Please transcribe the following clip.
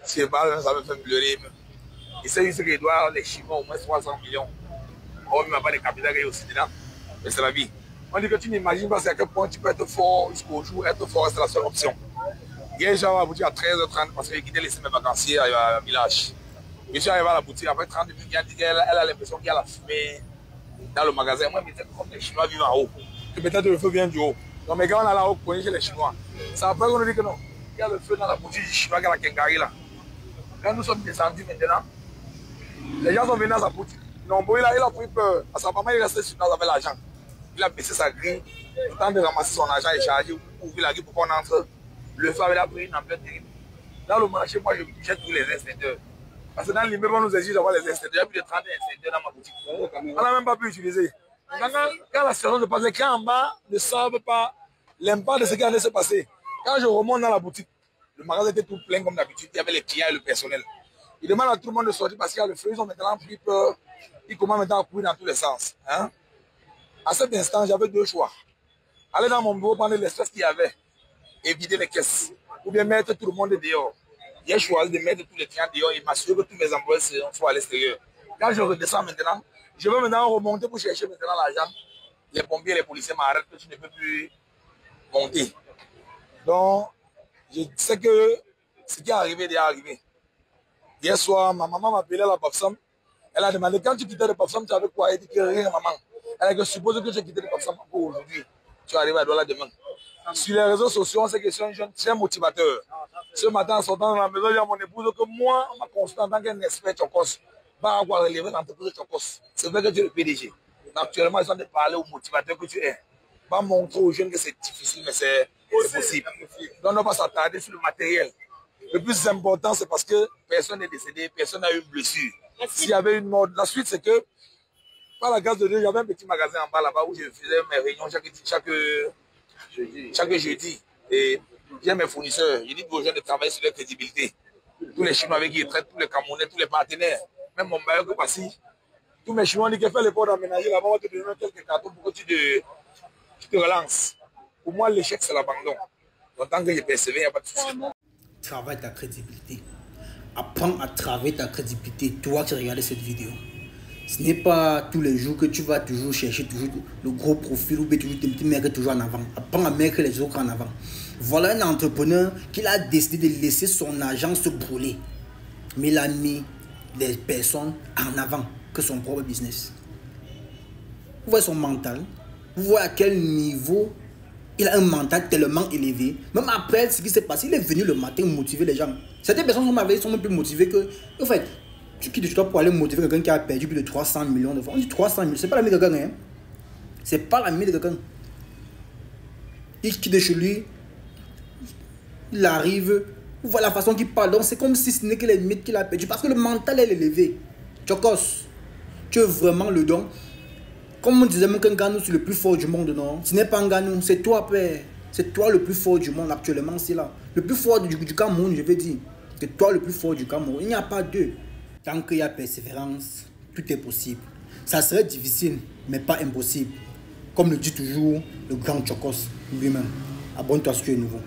Je sais pas, ça me fait pleurer. Il sait juste qu'il doit les Chinois au moins 300 millions. On ne m'a pas de capital qui est aussi dedans. Mais c'est la vie. On dit que tu n'imagines pas à quel point tu peux être fort jusqu'au jour. Être fort, c'est la seule option. Hier, j'ai à la boutique à 13h30 parce qu'il quittait laisser mes vacanciers à village. Je suis arrivé à la boutique après 30 minutes. Elle a l'impression qu'il y a la fumée dans le magasin. Moi, je me disais comme les Chinois vivent en haut. Que peut-être le feu vient du haut. Donc, mes gars, on a là-haut pour chez les Chinois. Ça après qu'on nous dit que non. Il y a le feu dans la boutique du Chinois qui a la Kengari là. Quand nous sommes descendus maintenant, les gens sont venus dans sa boutique. Non, bon, il a pris peur. À sa maman, il restait sur place avec l'argent. Il a baissé sa grille, le temps de ramasser son argent et charger, ouvrir la grille pour qu'on entre. Le feu avait pris une ampleur terrible. Dans le marché, moi, je jette tous les extincteurs. Parce que dans l'immeuble, on nous exige d'avoir les extincteurs. Il y a plus de 30 extincteurs dans ma boutique. On n'a même pas pu utiliser. Quand la saison de passer, quand en bas ne savent pas l'impact de ce qui allait se passer. Quand je remonte dans la boutique, le magasin était tout plein comme d'habitude. Il y avait les clients et le personnel. Ils demandent à tout le monde de sortir parce qu'il y a le feu. Ils ont maintenant pris peur. Ils commencent maintenant à courir dans tous les sens. Hein? À cet instant, j'avais deux choix. Aller dans mon bureau prendre l'espace qu'il y avait et vider les caisses. Ou bien mettre tout le monde dehors. J'ai choisi de mettre tous les clients dehors et m'assurer que tous mes employés sont à l'extérieur. Quand je redescends maintenant, je veux maintenant remonter pour chercher maintenant l'argent. Les pompiers et les policiers m'arrêtent que tu ne peux plus monter. Donc, je sais que ce qui est arrivé est arrivé. Hier soir, ma maman m'a appelé à la Papsam. Elle a demandé quand tu quittais le Papsam, tu avais quoi? Elle dit que rien, maman. Elle a dit que suppose que j'ai quitté le Papsam pour aujourd'hui. Tu arrives à Douala demain. Sur les réseaux sociaux, on sait que je suis un jeune très motivateur. Ce matin, en sortant de la maison, j'ai à mon épouse que moi, on m'a constaté en tant qu'un expert Chokos, va avoir relevé l'entreprise Chokos. C'est vrai que tu es le PDG. Actuellement, ils sont de parler aux motivateurs que tu es. Va montrer aux jeunes que c'est difficile, mais c'est possible. Donc, on ne va pas s'attarder sur le matériel. Le plus important, c'est parce que personne n'est décédé, personne n'a eu une blessure. S'il y avait une mort, la suite, c'est que, par la grâce de Dieu, j'avais un petit magasin en bas là-bas où je faisais mes réunions chaque jeudi. Et j'ai mes fournisseurs. Je dis aux jeunes de travailler sur leur crédibilité. Tous les Chinois avec qui ils traitent, tous les Camerounais, tous les partenaires. Même mon bailleur que Passy. Tous mes Chinois disent que fais l'effort d'aménager là-bas, on va te donner quelques cartons pour que tu te relances. Pour moi, l'échec, c'est l'abandon. Donc, tant que je persévère, il n'y a pas de souci. Travaille ta crédibilité. Apprends à travailler ta crédibilité. Toi qui regardes cette vidéo. Ce n'est pas tous les jours que tu vas toujours chercher toujours le gros profil ou bien toujours te mettre toujours en avant. Apprends à mettre les autres en avant. Voilà un entrepreneur qui a décidé de laisser son argent se brûler. Mais il a mis les personnes en avant que son propre business. Vous voyez son mental. Vous voyez à quel niveau il a un mental tellement élevé. Même après ce qui s'est passé, il est venu le matin motiver les gens. Certaines personnes sont même plus motivées que... En fait, tu quittes toi pour aller motiver quelqu'un qui a perdu plus de 300 millions de francs. On dit 300 millions, c'est pas l'ami de quelqu'un. Hein? C'est pas l'ami de quelqu'un. Il quitte de chez lui. Il arrive. Vous voyez la façon qu'il parle. Donc c'est comme si ce n'est que les limites qu'il a perdu. Parce que le mental est élevé. Chokos, tu es vraiment le don. Comme on disait même qu'un Ganou c'est le plus fort du monde, non? Ce n'est pas un Ganou, c'est toi, père. C'est toi le plus fort du monde actuellement, c'est là. Le plus fort du Cameroun, je veux dire. C'est toi le plus fort du Cameroun. Il n'y a pas deux. Tant qu'il y a persévérance, tout est possible. Ça serait difficile, mais pas impossible. Comme le dit toujours le grand Chokos lui-même. Abonne-toi si tu es nouveau.